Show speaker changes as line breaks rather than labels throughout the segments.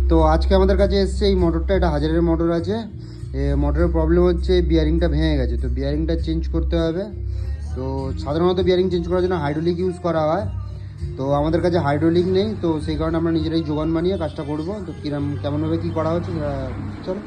তো আজকে আমাদের কাছে এসছে এই মোটরটা, এটা হাজারের মোটর আছে। মোটরের প্রবলেম হচ্ছে বিয়ারিংটা ভেঙে গেছে, তো বিয়ারিংটা চেঞ্জ করতে হবে। তো সাধারণত বিয়ারিং চেঞ্জ করার জন্য হাইড্রোলিক ইউজ করা হয়, তো আমাদের কাছে হাইড্রোলিক নেই, তো সেই কারণে আমরা নিজেরাই যোগান বানিয়ে কাজটা করব। তো কেমনভাবে কী করা হচ্ছে চলো।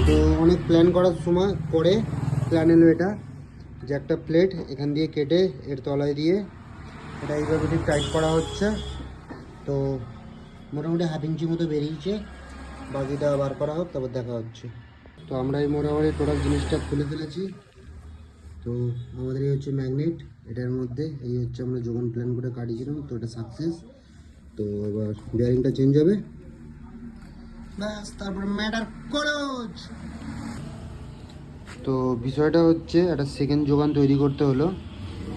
তো অনেক প্ল্যান করার সময় পরে প্ল্যান এলো এটা, যে একটা প্লেট এখান দিয়ে কেটে এর তলায় দিয়ে এটা এইভাবে ঠিক টাইট করা হচ্ছে। তো মোটামুটি হাফ ইঞ্চি মতো বেরিয়েছে, বাকিটা বার করা হোক তারপর দেখা হচ্ছে। তো আমরা এই মোটামুটি টোটাল জিনিসটা খুলে ফেলেছি। তো আমাদের এই হচ্ছে ম্যাগনেট, এটার মধ্যে এই হচ্ছে আমরা যখন প্ল্যান করে কাটিয়েছিলাম, তো এটা সাকসেস। তো এবার বিয়ারিংটা চেঞ্জ হবে, ব্যাস তারপরে ম্যাটার ক্লোজ। তো বিষয়টা হচ্ছে একটা সেকেন্ড যোগান তৈরি করতে হলো,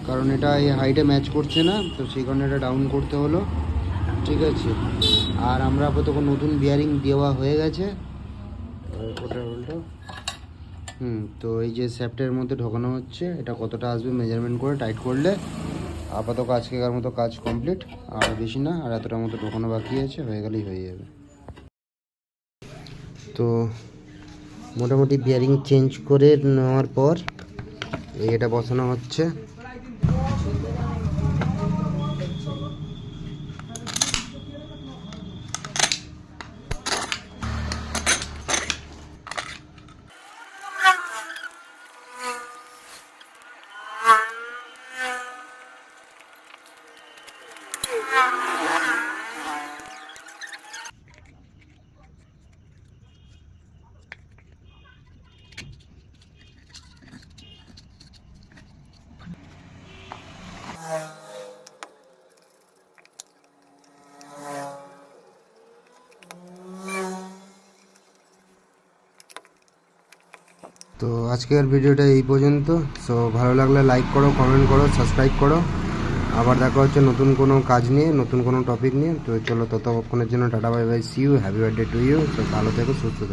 কারণ এটা এই হাইটে ম্যাচ করছে না, তো সেই কারণে এটা ডাউন করতে হলো, ঠিক আছে। আর আমরা আপাতত নতুন বিয়ারিং দেওয়া হয়ে গেছে, ওটা উল্টো তো এই যে স্যাপটের মধ্যে ঢোকানো হচ্ছে, এটা কতটা আসবে মেজারমেন্ট করে টাইট করলে আপাতত আজকেকার মতো কাজ কমপ্লিট। আর বেশি না, আর এতটার মতো ঢোকানো বাকি আছে, হয়ে গেলেই হয়ে যাবে। তো মোটামুটি বিয়ারিং চেঞ্জ করে নেওয়ার পর এটা বসানো হচ্ছে। তো আজকের ভিডিওটা এই পর্যন্ত। সো ভালো লাগলে লাইক করো, কমেন্ট করো, সাবস্ক্রাইব করো। আবার দেখা হচ্ছে নতুন কোনো কাজ নিয়ে, নতুন কোনো টপিক নিয়ে। তো চলো, ততক্ষণের জন্য tata, bye bye, see you, happy birthday to you. তো ভালো থেকো, সুস্থ থেকো।